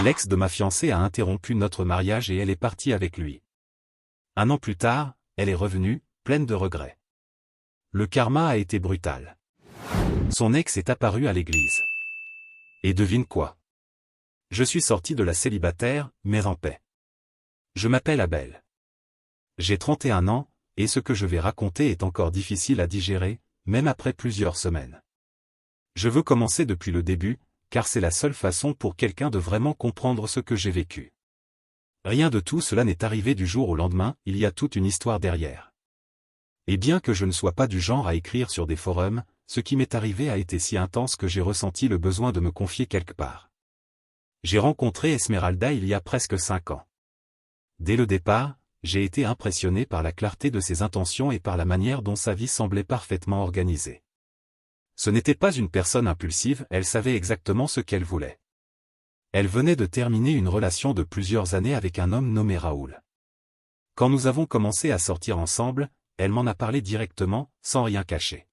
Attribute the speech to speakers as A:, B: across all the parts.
A: L'ex de ma fiancée a interrompu notre mariage et elle est partie avec lui. 1 an plus tard, elle est revenue, pleine de regrets. Le karma a été brutal. Son ex est apparu à l'église. Et devine quoi? Je suis sorti de la célibataire, mais en paix. Je m'appelle Abel. J'ai 31 ans, et ce que je vais raconter est encore difficile à digérer, même après plusieurs semaines. Je veux commencer depuis le début, car c'est la seule façon pour quelqu'un de vraiment comprendre ce que j'ai vécu. Rien de tout cela n'est arrivé du jour au lendemain, il y a toute une histoire derrière. Et bien que je ne sois pas du genre à écrire sur des forums, ce qui m'est arrivé a été si intense que j'ai ressenti le besoin de me confier quelque part. J'ai rencontré Esmeralda il y a presque 5 ans. Dès le départ, j'ai été impressionné par la clarté de ses intentions et par la manière dont sa vie semblait parfaitement organisée. Ce n'était pas une personne impulsive, elle savait exactement ce qu'elle voulait. Elle venait de terminer une relation de plusieurs années avec un homme nommé Raoul. Quand nous avons commencé à sortir ensemble, elle m'en a parlé directement, sans rien cacher.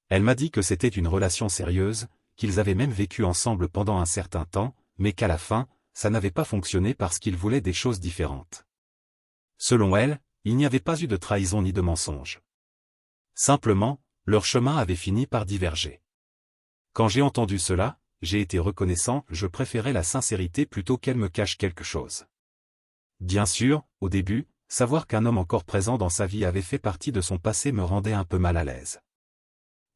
A: Elle m'a dit que c'était une relation sérieuse, qu'ils avaient même vécu ensemble pendant un certain temps, mais qu'à la fin, ça n'avait pas fonctionné parce qu'ils voulaient des choses différentes. Selon elle, il n'y avait pas eu de trahison ni de mensonge. Simplement, leur chemin avait fini par diverger. Quand j'ai entendu cela, j'ai été reconnaissant, je préférais la sincérité plutôt qu'elle me cache quelque chose. Bien sûr, au début, savoir qu'un homme encore présent dans sa vie avait fait partie de son passé me rendait un peu mal à l'aise.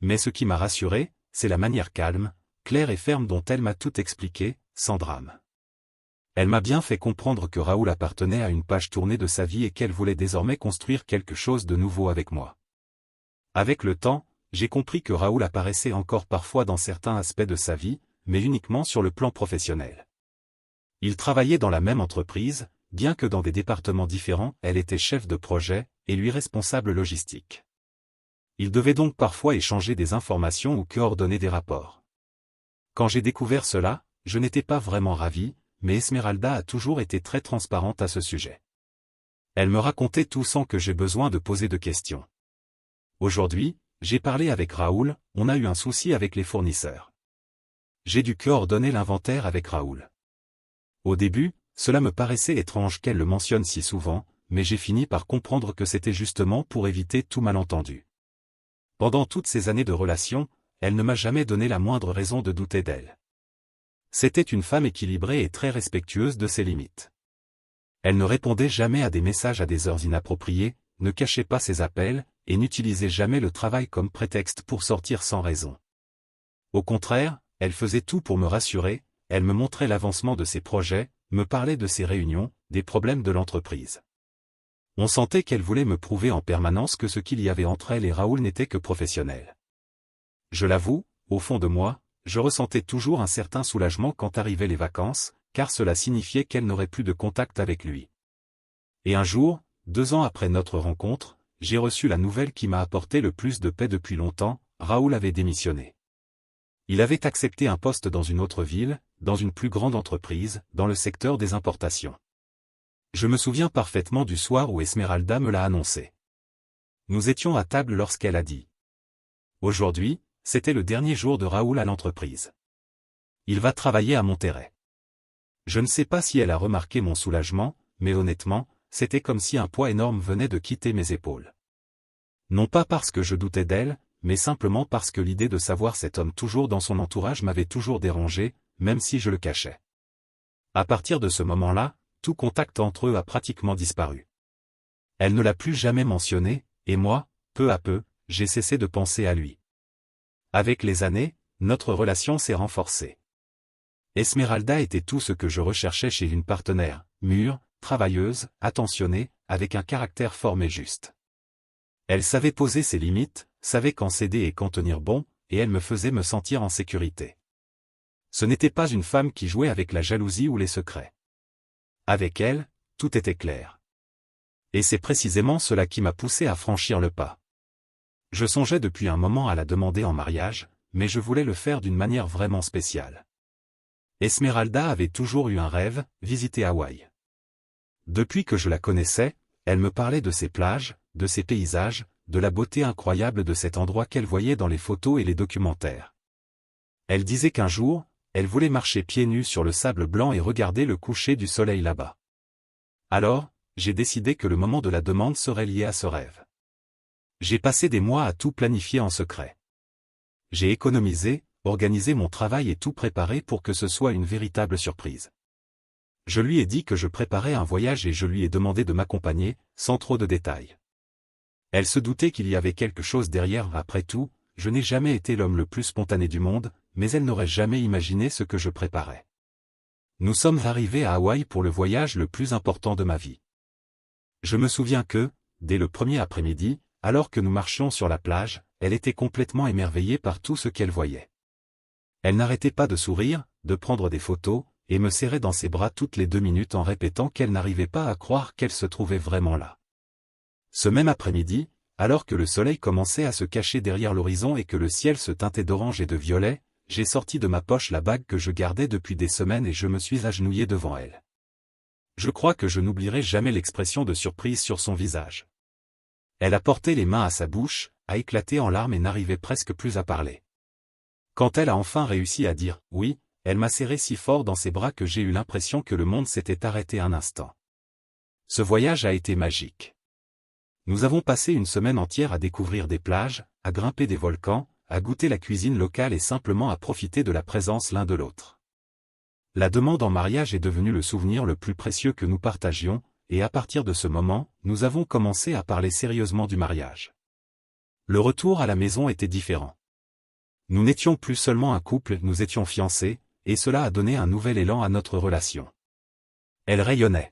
A: Mais ce qui m'a rassuré, c'est la manière calme, claire et ferme dont elle m'a tout expliqué, sans drame. Elle m'a bien fait comprendre que Raoul appartenait à une page tournée de sa vie et qu'elle voulait désormais construire quelque chose de nouveau avec moi. Avec le temps, j'ai compris que Raoul apparaissait encore parfois dans certains aspects de sa vie, mais uniquement sur le plan professionnel. Il travaillait dans la même entreprise, bien que dans des départements différents, elle était chef de projet, et lui responsable logistique. Il devait donc parfois échanger des informations ou coordonner des rapports. Quand j'ai découvert cela, je n'étais pas vraiment ravi, mais Esmeralda a toujours été très transparente à ce sujet. Elle me racontait tout sans que j'aie besoin de poser de questions. Aujourd'hui, j'ai parlé avec Raoul, on a eu un souci avec les fournisseurs. J'ai dû coordonner l'inventaire avec Raoul. Au début, cela me paraissait étrange qu'elle le mentionne si souvent, mais j'ai fini par comprendre que c'était justement pour éviter tout malentendu. Pendant toutes ces années de relation, elle ne m'a jamais donné la moindre raison de douter d'elle. C'était une femme équilibrée et très respectueuse de ses limites. Elle ne répondait jamais à des messages à des heures inappropriées, ne cachait pas ses appels, et n'utilisait jamais le travail comme prétexte pour sortir sans raison. Au contraire, elle faisait tout pour me rassurer, elle me montrait l'avancement de ses projets, me parlait de ses réunions, des problèmes de l'entreprise. On sentait qu'elle voulait me prouver en permanence que ce qu'il y avait entre elle et Raoul n'était que professionnel. Je l'avoue, au fond de moi, je ressentais toujours un certain soulagement quand arrivaient les vacances, car cela signifiait qu'elle n'aurait plus de contact avec lui. Et un jour, 2 ans après notre rencontre, j'ai reçu la nouvelle qui m'a apporté le plus de paix depuis longtemps, Raoul avait démissionné. Il avait accepté un poste dans une autre ville, dans une plus grande entreprise, dans le secteur des importations. Je me souviens parfaitement du soir où Esmeralda me l'a annoncé. Nous étions à table lorsqu'elle a dit. Aujourd'hui, c'était le dernier jour de Raoul à l'entreprise. Il va travailler à Monterrey. Je ne sais pas si elle a remarqué mon soulagement, mais honnêtement, c'était comme si un poids énorme venait de quitter mes épaules. Non pas parce que je doutais d'elle, mais simplement parce que l'idée de savoir cet homme toujours dans son entourage m'avait toujours dérangé, même si je le cachais. À partir de ce moment-là, tout contact entre eux a pratiquement disparu. Elle ne l'a plus jamais mentionné, et moi, peu à peu, j'ai cessé de penser à lui. Avec les années, notre relation s'est renforcée. Esmeralda était tout ce que je recherchais chez une partenaire, mûre, travailleuse, attentionnée, avec un caractère fort mais juste. Elle savait poser ses limites, savait quand céder et quand tenir bon, et elle me faisait me sentir en sécurité. Ce n'était pas une femme qui jouait avec la jalousie ou les secrets. Avec elle, tout était clair. Et c'est précisément cela qui m'a poussé à franchir le pas. Je songeais depuis un moment à la demander en mariage, mais je voulais le faire d'une manière vraiment spéciale. Esmeralda avait toujours eu un rêve, visiter Hawaï. Depuis que je la connaissais, elle me parlait de ses plages, de ses paysages, de la beauté incroyable de cet endroit qu'elle voyait dans les photos et les documentaires. Elle disait qu'un jour, elle voulait marcher pieds nus sur le sable blanc et regarder le coucher du soleil là-bas. Alors, j'ai décidé que le moment de la demande serait lié à ce rêve. J'ai passé des mois à tout planifier en secret. J'ai économisé, organisé mon travail et tout préparé pour que ce soit une véritable surprise. Je lui ai dit que je préparais un voyage et je lui ai demandé de m'accompagner, sans trop de détails. Elle se doutait qu'il y avait quelque chose derrière. Après tout, je n'ai jamais été l'homme le plus spontané du monde, mais elle n'aurait jamais imaginé ce que je préparais. Nous sommes arrivés à Hawaï pour le voyage le plus important de ma vie. Je me souviens que, dès le premier après-midi, alors que nous marchions sur la plage, elle était complètement émerveillée par tout ce qu'elle voyait. Elle n'arrêtait pas de sourire, de prendre des photos, et me serrait dans ses bras toutes les 2 minutes en répétant qu'elle n'arrivait pas à croire qu'elle se trouvait vraiment là. Ce même après-midi, alors que le soleil commençait à se cacher derrière l'horizon et que le ciel se teintait d'orange et de violet, j'ai sorti de ma poche la bague que je gardais depuis des semaines et je me suis agenouillé devant elle. Je crois que je n'oublierai jamais l'expression de surprise sur son visage. Elle a porté les mains à sa bouche, a éclaté en larmes et n'arrivait presque plus à parler. Quand elle a enfin réussi à dire « oui », elle m'a serré si fort dans ses bras que j'ai eu l'impression que le monde s'était arrêté un instant. Ce voyage a été magique. Nous avons passé une semaine entière à découvrir des plages, à grimper des volcans, à goûter la cuisine locale et simplement à profiter de la présence l'un de l'autre. La demande en mariage est devenue le souvenir le plus précieux que nous partagions, et à partir de ce moment, nous avons commencé à parler sérieusement du mariage. Le retour à la maison était différent. Nous n'étions plus seulement un couple, nous étions fiancés, et cela a donné un nouvel élan à notre relation. Elle rayonnait.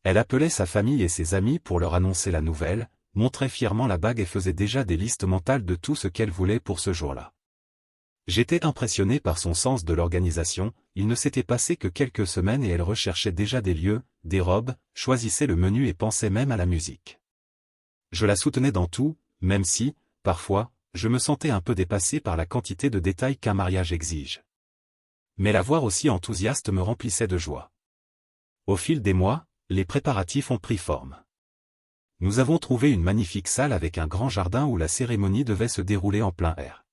A: Elle appelait sa famille et ses amis pour leur annoncer la nouvelle, montrait fièrement la bague et faisait déjà des listes mentales de tout ce qu'elle voulait pour ce jour-là. J'étais impressionné par son sens de l'organisation, il ne s'était passé que quelques semaines et elle recherchait déjà des lieux, des robes, choisissait le menu et pensait même à la musique. Je la soutenais dans tout, même si, parfois, je me sentais un peu dépassé par la quantité de détails qu'un mariage exige. Mais la voir aussi enthousiaste me remplissait de joie. Au fil des mois, les préparatifs ont pris forme. Nous avons trouvé une magnifique salle avec un grand jardin où la cérémonie devait se dérouler en plein air.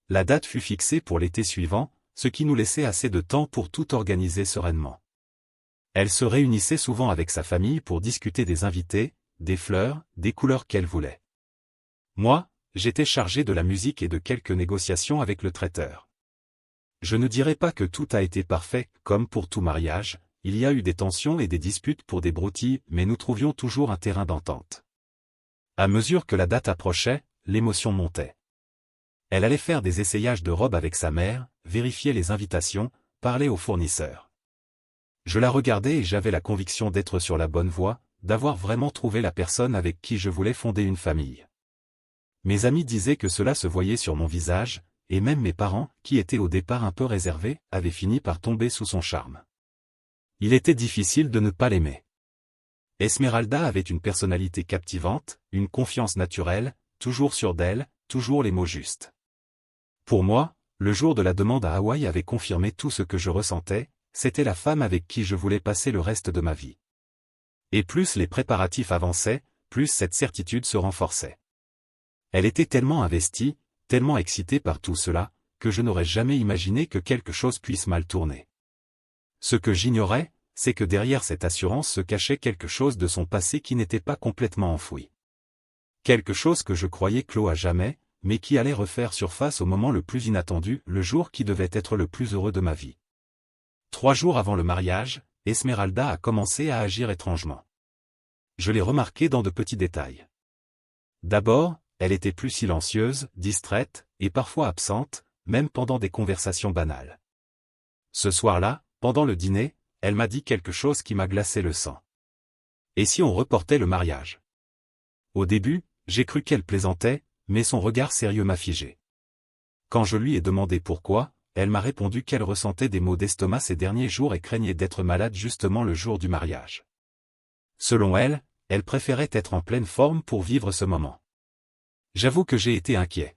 A: La date fut fixée pour l'été suivant, ce qui nous laissait assez de temps pour tout organiser sereinement. Elle se réunissait souvent avec sa famille pour discuter des invités, des fleurs, des couleurs qu'elle voulait. Moi, j'étais chargé de la musique et de quelques négociations avec le traiteur. Je ne dirais pas que tout a été parfait, comme pour tout mariage, il y a eu des tensions et des disputes pour des broutilles, mais nous trouvions toujours un terrain d'entente. À mesure que la date approchait, l'émotion montait. Elle allait faire des essayages de robes avec sa mère, vérifier les invitations, parler aux fournisseurs. Je la regardais et j'avais la conviction d'être sur la bonne voie, d'avoir vraiment trouvé la personne avec qui je voulais fonder une famille. Mes amis disaient que cela se voyait sur mon visage, et même mes parents, qui étaient au départ un peu réservés, avaient fini par tomber sous son charme. Il était difficile de ne pas l'aimer. Esmeralda avait une personnalité captivante, une confiance naturelle, toujours sûre d'elle, toujours les mots justes. Pour moi, le jour de la demande à Hawaï avait confirmé tout ce que je ressentais, c'était la femme avec qui je voulais passer le reste de ma vie. Et plus les préparatifs avançaient, plus cette certitude se renforçait. Elle était tellement investie, tellement excitée par tout cela, que je n'aurais jamais imaginé que quelque chose puisse mal tourner. Ce que j'ignorais, c'est que derrière cette assurance se cachait quelque chose de son passé qui n'était pas complètement enfoui. Quelque chose que je croyais clos à jamais, mais qui allait refaire surface au moment le plus inattendu, le jour qui devait être le plus heureux de ma vie. 3 jours avant le mariage, Esmeralda a commencé à agir étrangement. Je l'ai remarqué dans de petits détails. D'abord, elle était plus silencieuse, distraite, et parfois absente, même pendant des conversations banales. Ce soir-là, pendant le dîner, elle m'a dit quelque chose qui m'a glacé le sang. Et si on reportait le mariage? Au début, j'ai cru qu'elle plaisantait, mais son regard sérieux m'a figé. Quand je lui ai demandé pourquoi, elle m'a répondu qu'elle ressentait des maux d'estomac ces derniers jours et craignait d'être malade justement le jour du mariage. Selon elle, elle préférait être en pleine forme pour vivre ce moment. J'avoue que j'ai été inquiet.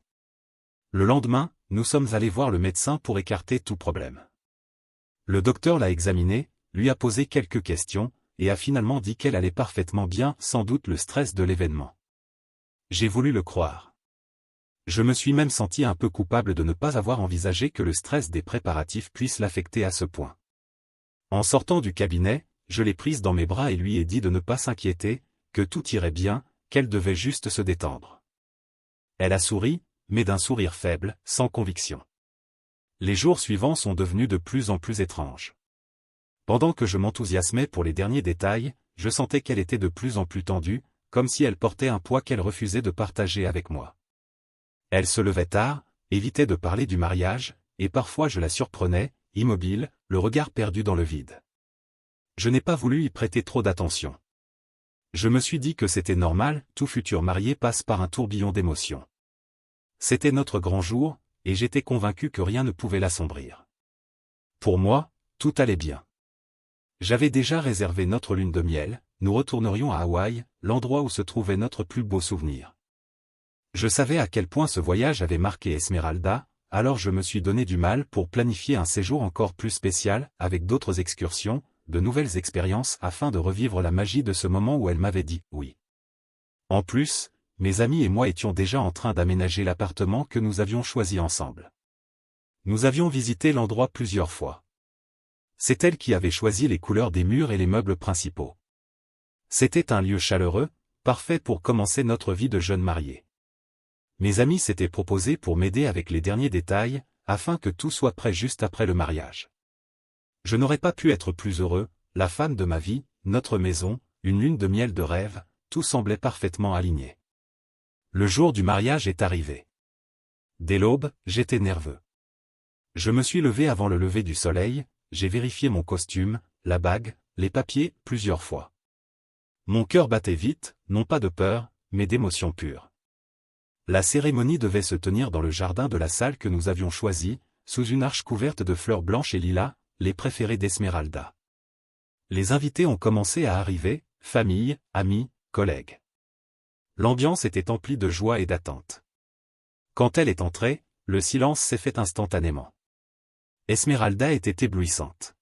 A: Le lendemain, nous sommes allés voir le médecin pour écarter tout problème. Le docteur l'a examinée, lui a posé quelques questions, et a finalement dit qu'elle allait parfaitement bien, sans doute le stress de l'événement. J'ai voulu le croire. Je me suis même senti un peu coupable de ne pas avoir envisagé que le stress des préparatifs puisse l'affecter à ce point. En sortant du cabinet, je l'ai prise dans mes bras et lui ai dit de ne pas s'inquiéter, que tout irait bien, qu'elle devait juste se détendre. Elle a souri, mais d'un sourire faible, sans conviction. Les jours suivants sont devenus de plus en plus étranges. Pendant que je m'enthousiasmais pour les derniers détails, je sentais qu'elle était de plus en plus tendue, comme si elle portait un poids qu'elle refusait de partager avec moi. Elle se levait tard, évitait de parler du mariage, et parfois je la surprenais, immobile, le regard perdu dans le vide. Je n'ai pas voulu y prêter trop d'attention. Je me suis dit que c'était normal, tout futur marié passe par un tourbillon d'émotions. C'était notre grand jour, et j'étais convaincu que rien ne pouvait l'assombrir. Pour moi, tout allait bien. J'avais déjà réservé notre lune de miel, nous retournerions à Hawaï, l'endroit où se trouvait notre plus beau souvenir. Je savais à quel point ce voyage avait marqué Esmeralda, alors je me suis donné du mal pour planifier un séjour encore plus spécial, avec d'autres excursions, de nouvelles expériences afin de revivre la magie de ce moment où elle m'avait dit oui. En plus, mes amis et moi étions déjà en train d'aménager l'appartement que nous avions choisi ensemble. Nous avions visité l'endroit plusieurs fois. C'est elle qui avait choisi les couleurs des murs et les meubles principaux. C'était un lieu chaleureux, parfait pour commencer notre vie de jeunes mariés. Mes amis s'étaient proposés pour m'aider avec les derniers détails, afin que tout soit prêt juste après le mariage. Je n'aurais pas pu être plus heureux, la femme de ma vie, notre maison, une lune de miel de rêve, tout semblait parfaitement aligné. Le jour du mariage est arrivé. Dès l'aube, j'étais nerveux. Je me suis levé avant le lever du soleil, j'ai vérifié mon costume, la bague, les papiers, plusieurs fois. Mon cœur battait vite, non pas de peur, mais d'émotion pure. La cérémonie devait se tenir dans le jardin de la salle que nous avions choisi, sous une arche couverte de fleurs blanches et lilas, les préférées d'Esmeralda. Les invités ont commencé à arriver, famille, amis, collègues. L'ambiance était emplie de joie et d'attente. Quand elle est entrée, le silence s'est fait instantanément. Esmeralda était éblouissante.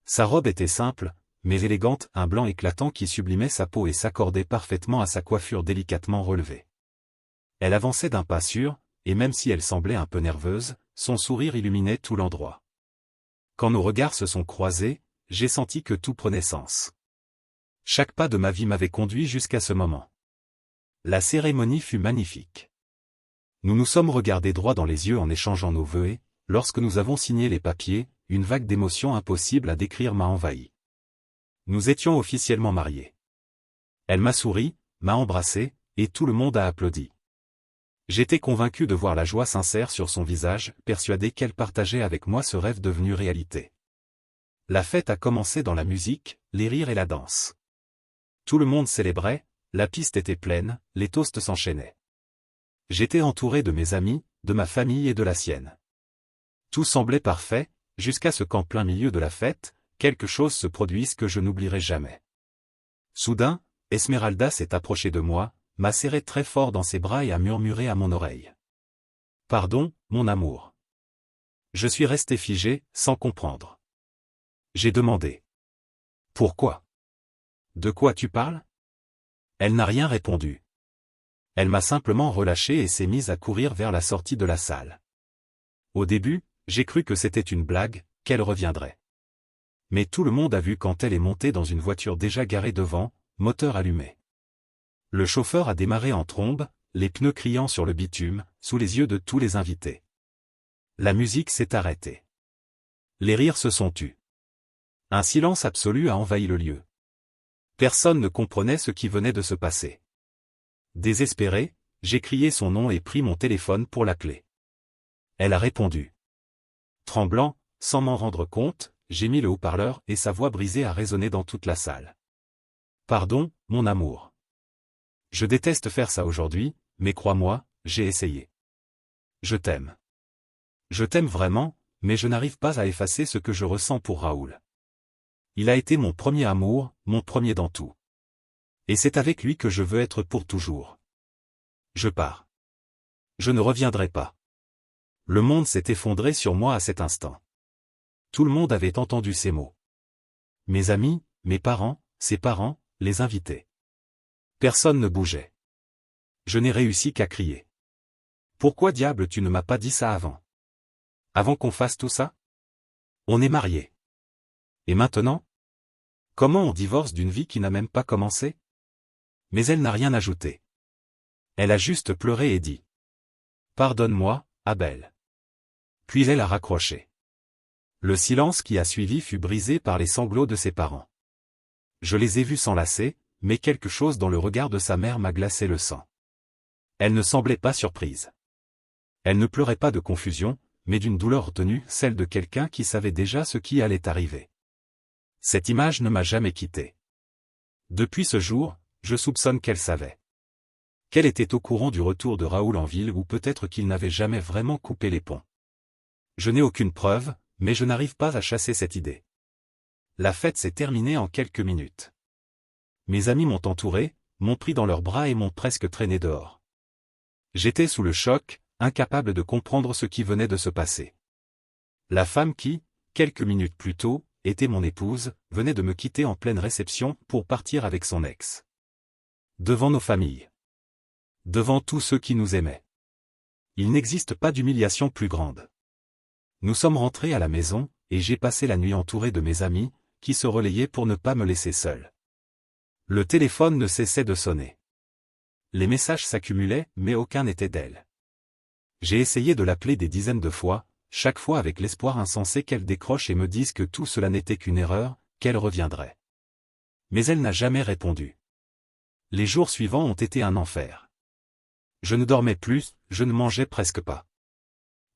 A: Sa robe était simple, mais élégante, un blanc éclatant qui sublimait sa peau et s'accordait parfaitement à sa coiffure délicatement relevée. Elle avançait d'un pas sûr, et même si elle semblait un peu nerveuse, son sourire illuminait tout l'endroit. Quand nos regards se sont croisés, j'ai senti que tout prenait sens. Chaque pas de ma vie m'avait conduit jusqu'à ce moment. La cérémonie fut magnifique. Nous nous sommes regardés droit dans les yeux en échangeant nos vœux et, lorsque nous avons signé les papiers, une vague d'émotions impossible à décrire m'a envahi. Nous étions officiellement mariés. Elle m'a souri, m'a embrassé, et tout le monde a applaudi. J'étais convaincu de voir la joie sincère sur son visage, persuadé qu'elle partageait avec moi ce rêve devenu réalité. La fête a commencé dans la musique, les rires et la danse. Tout le monde célébrait, la piste était pleine, les toasts s'enchaînaient. J'étais entouré de mes amis, de ma famille et de la sienne. Tout semblait parfait, jusqu'à ce qu'en plein milieu de la fête, quelque chose se produise que je n'oublierai jamais. Soudain, Esmeralda s'est approchée de moi, m'a serré très fort dans ses bras et a murmuré à mon oreille. « Pardon, mon amour. » Je suis resté figé, sans comprendre. J'ai demandé. « Pourquoi ? De quoi tu parles ?» Elle n'a rien répondu. Elle m'a simplement relâché et s'est mise à courir vers la sortie de la salle. Au début, j'ai cru que c'était une blague, qu'elle reviendrait. Mais tout le monde a vu quand elle est montée dans une voiture déjà garée devant, moteur allumé. Le chauffeur a démarré en trombe, les pneus criant sur le bitume, sous les yeux de tous les invités. La musique s'est arrêtée. Les rires se sont tus. Un silence absolu a envahi le lieu. Personne ne comprenait ce qui venait de se passer. Désespéré, j'ai crié son nom et pris mon téléphone pour l'appeler. Elle a répondu. Tremblant, sans m'en rendre compte, j'ai mis le haut-parleur et sa voix brisée a résonné dans toute la salle. « Pardon, mon amour. Je déteste faire ça aujourd'hui, mais crois-moi, j'ai essayé. Je t'aime. Je t'aime vraiment, mais je n'arrive pas à effacer ce que je ressens pour Raoul. Il a été mon premier amour, mon premier dans tout. Et c'est avec lui que je veux être pour toujours. Je pars. Je ne reviendrai pas. » Le monde s'est effondré sur moi à cet instant. Tout le monde avait entendu ces mots. Mes amis, mes parents, ses parents, les invités. Personne ne bougeait. Je n'ai réussi qu'à crier. Pourquoi diable tu ne m'as pas dit ça avant? Avant qu'on fasse tout ça? On est mariés. Et maintenant? Comment on divorce d'une vie qui n'a même pas commencé? Mais elle n'a rien ajouté. Elle a juste pleuré et dit: Pardonne-moi, Abel. Puis elle a raccroché. Le silence qui a suivi fut brisé par les sanglots de ses parents. Je les ai vus s'enlacer, mais quelque chose dans le regard de sa mère m'a glacé le sang. Elle ne semblait pas surprise. Elle ne pleurait pas de confusion, mais d'une douleur retenue, celle de quelqu'un qui savait déjà ce qui allait arriver. Cette image ne m'a jamais quitté. Depuis ce jour, je soupçonne qu'elle savait. Qu'elle était au courant du retour de Raoul en ville ou peut-être qu'il n'avait jamais vraiment coupé les ponts. Je n'ai aucune preuve, mais je n'arrive pas à chasser cette idée. La fête s'est terminée en quelques minutes. Mes amis m'ont entouré, m'ont pris dans leurs bras et m'ont presque traîné dehors. J'étais sous le choc, incapable de comprendre ce qui venait de se passer. La femme qui, quelques minutes plus tôt, était mon épouse, venait de me quitter en pleine réception pour partir avec son ex. Devant nos familles. Devant tous ceux qui nous aimaient. Il n'existe pas d'humiliation plus grande. Nous sommes rentrés à la maison, et j'ai passé la nuit entouré de mes amis, qui se relayaient pour ne pas me laisser seul. Le téléphone ne cessait de sonner. Les messages s'accumulaient, mais aucun n'était d'elle. J'ai essayé de l'appeler des dizaines de fois, chaque fois avec l'espoir insensé qu'elle décroche et me dise que tout cela n'était qu'une erreur, qu'elle reviendrait. Mais elle n'a jamais répondu. Les jours suivants ont été un enfer. Je ne dormais plus, je ne mangeais presque pas.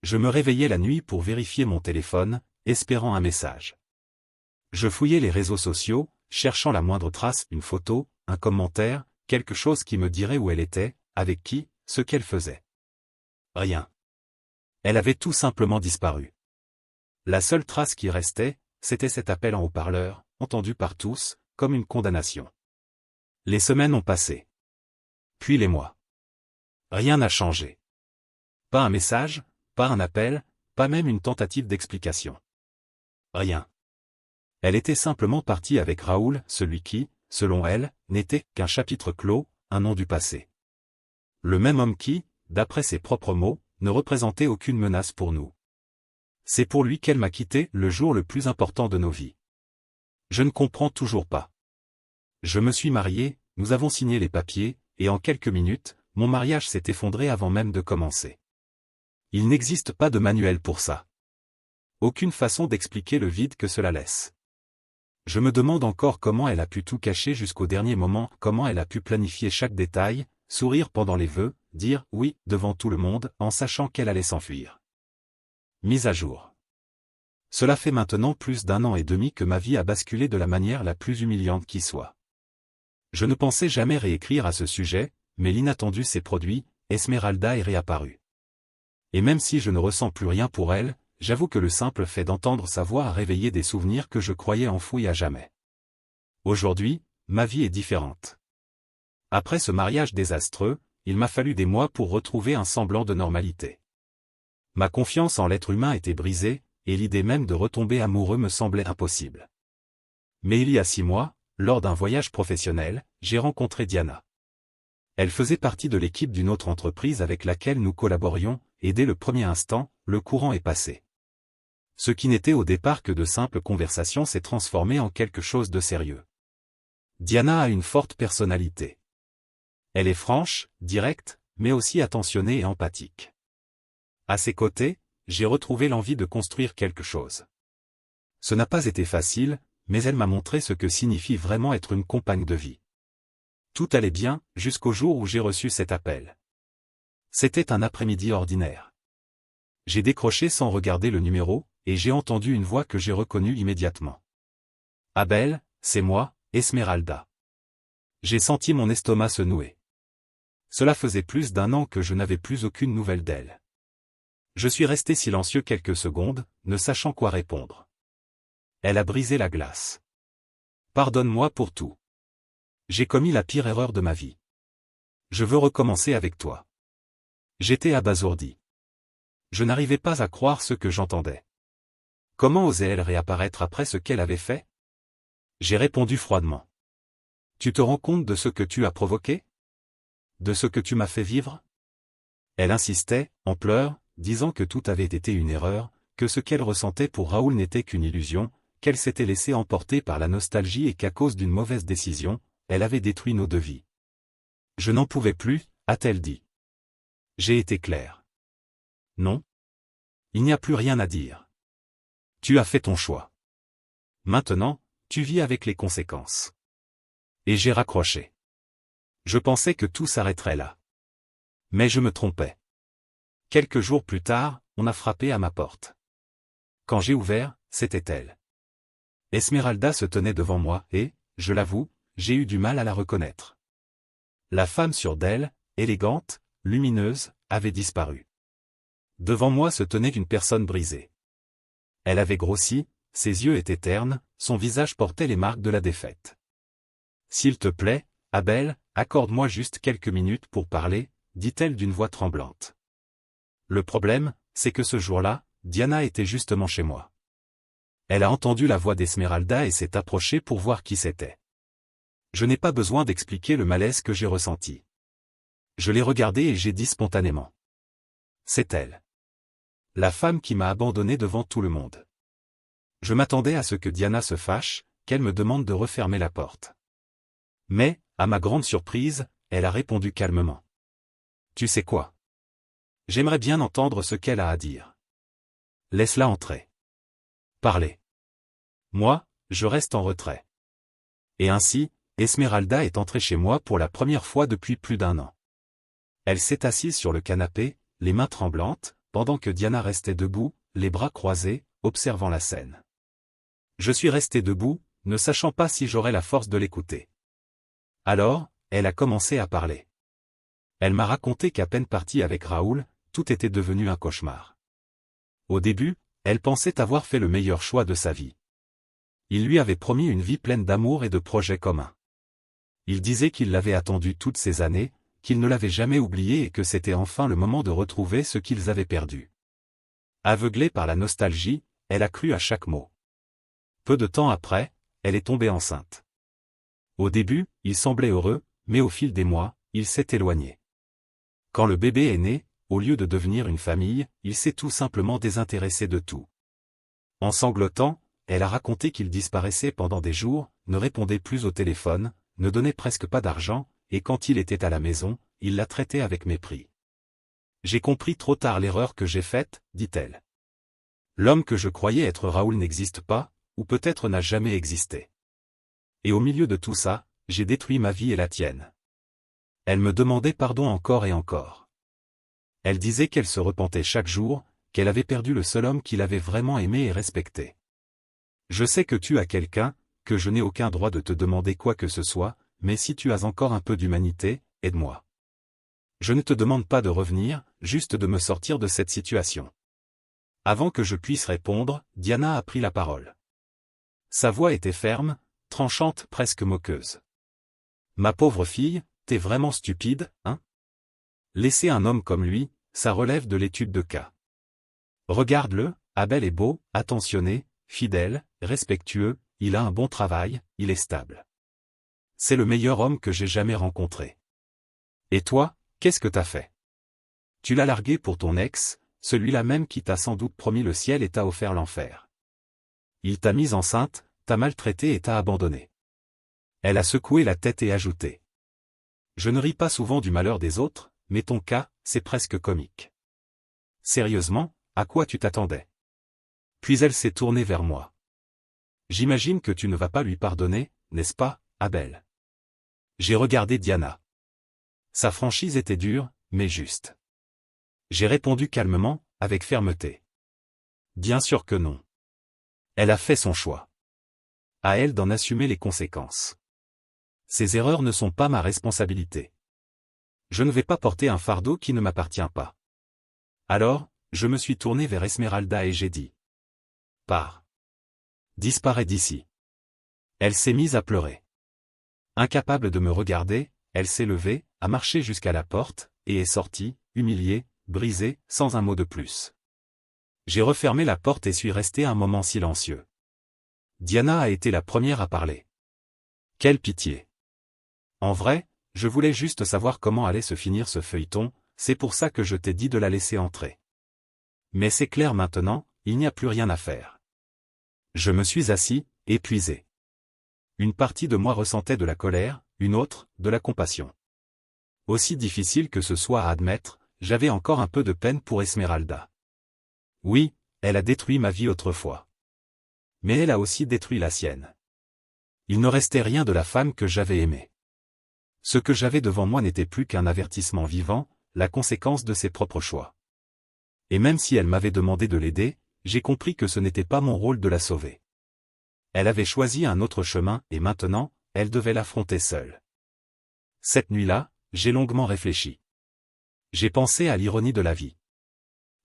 A: Je me réveillais la nuit pour vérifier mon téléphone, espérant un message. Je fouillais les réseaux sociaux, cherchant la moindre trace, une photo, un commentaire, quelque chose qui me dirait où elle était, avec qui, ce qu'elle faisait. Rien. Elle avait tout simplement disparu. La seule trace qui restait, c'était cet appel en haut-parleur, entendu par tous, comme une condamnation. Les semaines ont passé. Puis les mois. Rien n'a changé. Pas un message, pas un appel, pas même une tentative d'explication. Rien. Elle était simplement partie avec Raoul, celui qui, selon elle, n'était qu'un chapitre clos, un nom du passé. Le même homme qui, d'après ses propres mots, ne représentait aucune menace pour nous. C'est pour lui qu'elle m'a quitté le jour le plus important de nos vies. Je ne comprends toujours pas. Je me suis marié, nous avons signé les papiers, et en quelques minutes, mon mariage s'est effondré avant même de commencer. Il n'existe pas de manuel pour ça. Aucune façon d'expliquer le vide que cela laisse. Je me demande encore comment elle a pu tout cacher jusqu'au dernier moment, comment elle a pu planifier chaque détail, sourire pendant les vœux, dire « oui » devant tout le monde, en sachant qu'elle allait s'enfuir. Mise à jour. Cela fait maintenant plus d'1 an et demi que ma vie a basculé de la manière la plus humiliante qui soit. Je ne pensais jamais réécrire à ce sujet, mais l'inattendu s'est produit, Esmeralda est réapparue. Et même si je ne ressens plus rien pour elle, j'avoue que le simple fait d'entendre sa voix a réveillé des souvenirs que je croyais enfouis à jamais. Aujourd'hui, ma vie est différente. Après ce mariage désastreux, il m'a fallu des mois pour retrouver un semblant de normalité. Ma confiance en l'être humain était brisée, et l'idée même de retomber amoureux me semblait impossible. Mais il y a 6 mois, lors d'un voyage professionnel, j'ai rencontré Diana. Elle faisait partie de l'équipe d'une autre entreprise avec laquelle nous collaborions, et dès le premier instant, le courant est passé. Ce qui n'était au départ que de simples conversations s'est transformé en quelque chose de sérieux. Diana a une forte personnalité. Elle est franche, directe, mais aussi attentionnée et empathique. À ses côtés, j'ai retrouvé l'envie de construire quelque chose. Ce n'a pas été facile, mais elle m'a montré ce que signifie vraiment être une compagne de vie. Tout allait bien, jusqu'au jour où j'ai reçu cet appel. C'était un après-midi ordinaire. J'ai décroché sans regarder le numéro, et j'ai entendu une voix que j'ai reconnue immédiatement. Abel, c'est moi, Esmeralda. J'ai senti mon estomac se nouer. Cela faisait plus d'1 an que je n'avais plus aucune nouvelle d'elle. Je suis resté silencieux quelques secondes, ne sachant quoi répondre. Elle a brisé la glace. Pardonne-moi pour tout. J'ai commis la pire erreur de ma vie. Je veux recommencer avec toi. J'étais abasourdi. Je n'arrivais pas à croire ce que j'entendais. Comment osait-elle réapparaître après ce qu'elle avait fait? J'ai répondu froidement. Tu te rends compte de ce que tu as provoqué? De ce que tu m'as fait vivre? Elle insistait, en pleurs, disant que tout avait été une erreur, que ce qu'elle ressentait pour Raoul n'était qu'une illusion, qu'elle s'était laissée emporter par la nostalgie et qu'à cause d'une mauvaise décision, elle avait détruit nos deux vies. Je n'en pouvais plus, a-t-elle dit. J'ai été clair. Non. Il n'y a plus rien à dire. Tu as fait ton choix. Maintenant, tu vis avec les conséquences. Et j'ai raccroché. Je pensais que tout s'arrêterait là. Mais je me trompais. Quelques jours plus tard, on a frappé à ma porte. Quand j'ai ouvert, c'était elle. Esmeralda se tenait devant moi et, je l'avoue, j'ai eu du mal à la reconnaître. La femme sûre d'elle, élégante, lumineuse, avait disparu. Devant moi se tenait une personne brisée. Elle avait grossi, ses yeux étaient ternes, son visage portait les marques de la défaite. « S'il te plaît, Abel, accorde-moi juste quelques minutes pour parler, » dit-elle d'une voix tremblante. Le problème, c'est que ce jour-là, Diana était justement chez moi. Elle a entendu la voix d'Esmeralda et s'est approchée pour voir qui c'était. Je n'ai pas besoin d'expliquer le malaise que j'ai ressenti. Je l'ai regardée et j'ai dit spontanément. C'est elle. La femme qui m'a abandonné devant tout le monde. Je m'attendais à ce que Diana se fâche, qu'elle me demande de refermer la porte. Mais, à ma grande surprise, elle a répondu calmement. Tu sais quoi? J'aimerais bien entendre ce qu'elle a à dire. Laisse-la entrer. Parlez. Moi, je reste en retrait. Et ainsi, Esmeralda est entrée chez moi pour la première fois depuis plus d'1 an. Elle s'est assise sur le canapé, les mains tremblantes, pendant que Diana restait debout, les bras croisés, observant la scène. Je suis resté debout, ne sachant pas si j'aurais la force de l'écouter. Alors, elle a commencé à parler. Elle m'a raconté qu'à peine partie avec Raoul, tout était devenu un cauchemar. Au début, elle pensait avoir fait le meilleur choix de sa vie. Il lui avait promis une vie pleine d'amour et de projets communs. Il disait qu'il l'avait attendu toutes ces années, qu'il ne l'avait jamais oublié et que c'était enfin le moment de retrouver ce qu'ils avaient perdu. Aveuglée par la nostalgie, elle a cru à chaque mot. Peu de temps après, elle est tombée enceinte. Au début, il semblait heureux, mais au fil des mois, il s'est éloigné. Quand le bébé est né, au lieu de devenir une famille, il s'est tout simplement désintéressé de tout. En sanglotant, elle a raconté qu'il disparaissait pendant des jours, ne répondait plus au téléphone, ne donnait presque pas d'argent, et quand il était à la maison, il la traitait avec mépris. J'ai compris trop tard l'erreur que j'ai faite, dit-elle. L'homme que je croyais être Raoul n'existe pas, ou peut-être n'a jamais existé. Et au milieu de tout ça, j'ai détruit ma vie et la tienne. Elle me demandait pardon encore et encore. Elle disait qu'elle se repentait chaque jour, qu'elle avait perdu le seul homme qui l'avait vraiment aimé et respecté. Je sais que tu as quelqu'un, que je n'ai aucun droit de te demander quoi que ce soit, mais si tu as encore un peu d'humanité, aide-moi. Je ne te demande pas de revenir, juste de me sortir de cette situation. Avant que je puisse répondre, Diana a pris la parole. Sa voix était ferme, tranchante, presque moqueuse. Ma pauvre fille, t'es vraiment stupide, hein? Laisser un homme comme lui, ça relève de l'étude de cas. Regarde-le, Abel est beau, attentionné, fidèle, respectueux, il a un bon travail, il est stable. C'est le meilleur homme que j'ai jamais rencontré. Et toi, qu'est-ce que t'as fait? Tu l'as largué pour ton ex, celui-là même qui t'a sans doute promis le ciel et t'a offert l'enfer. Il t'a mise enceinte, t'a maltraité et t'a abandonné. Elle a secoué la tête et ajouté. Je ne ris pas souvent du malheur des autres, mais ton cas, c'est presque comique. Sérieusement, à quoi tu t'attendais? Puis elle s'est tournée vers moi. J'imagine que tu ne vas pas lui pardonner, n'est-ce pas, Abel? J'ai regardé Diana. Sa franchise était dure, mais juste. J'ai répondu calmement, avec fermeté. Bien sûr que non. Elle a fait son choix. À elle d'en assumer les conséquences. Ces erreurs ne sont pas ma responsabilité. Je ne vais pas porter un fardeau qui ne m'appartient pas. Alors, je me suis tourné vers Esmeralda et j'ai dit. Pars. Disparais d'ici. Elle s'est mise à pleurer. Incapable de me regarder, elle s'est levée, a marché jusqu'à la porte, et est sortie, humiliée, brisée, sans un mot de plus. J'ai refermé la porte et suis resté un moment silencieux. Diana a été la première à parler. Quelle pitié. En vrai, je voulais juste savoir comment allait se finir ce feuilleton, c'est pour ça que je t'ai dit de la laisser entrer. Mais c'est clair maintenant, il n'y a plus rien à faire. Je me suis assis, épuisé. Une partie de moi ressentait de la colère, une autre, de la compassion. Aussi difficile que ce soit à admettre, j'avais encore un peu de peine pour Esmeralda. Oui, elle a détruit ma vie autrefois. Mais elle a aussi détruit la sienne. Il ne restait rien de la femme que j'avais aimée. Ce que j'avais devant moi n'était plus qu'un avertissement vivant, la conséquence de ses propres choix. Et même si elle m'avait demandé de l'aider, j'ai compris que ce n'était pas mon rôle de la sauver. Elle avait choisi un autre chemin et maintenant, elle devait l'affronter seule. Cette nuit-là, j'ai longuement réfléchi. J'ai pensé à l'ironie de la vie.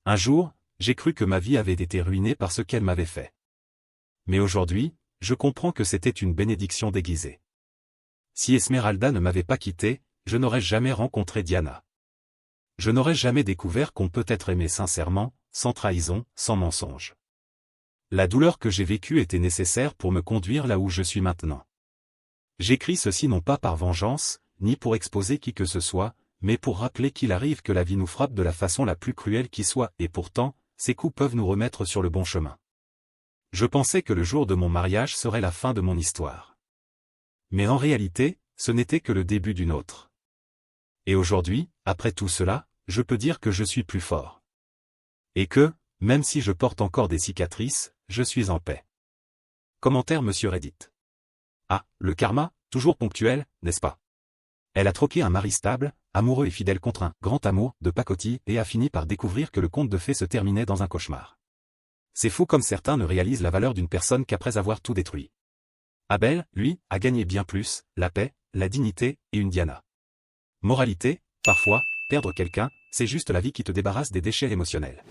A: Un jour, j'ai cru que ma vie avait été ruinée par ce qu'elle m'avait fait. Mais aujourd'hui, je comprends que c'était une bénédiction déguisée. Si Esmeralda ne m'avait pas quitté, je n'aurais jamais rencontré Diana. Je n'aurais jamais découvert qu'on peut être aimé sincèrement, sans trahison, sans mensonge. La douleur que j'ai vécue était nécessaire pour me conduire là où je suis maintenant. J'écris ceci non pas par vengeance, ni pour exposer qui que ce soit, mais pour rappeler qu'il arrive que la vie nous frappe de la façon la plus cruelle qui soit, et pourtant, ces coups peuvent nous remettre sur le bon chemin. Je pensais que le jour de mon mariage serait la fin de mon histoire. Mais en réalité, ce n'était que le début d'une autre. Et aujourd'hui, après tout cela, je peux dire que je suis plus fort. Et que, même si je porte encore des cicatrices, je suis en paix. Commentaire Monsieur Reddit. Ah, le karma, toujours ponctuel, n'est-ce pas? Elle a troqué un mari stable, amoureux et fidèle contre un grand amour de pacotille et a fini par découvrir que le conte de fées se terminait dans un cauchemar. C'est fou comme certains ne réalisent la valeur d'une personne qu'après avoir tout détruit. Abel, lui, a gagné bien plus, la paix, la dignité et une Diana. Moralité, parfois, perdre quelqu'un, c'est juste la vie qui te débarrasse des déchets émotionnels.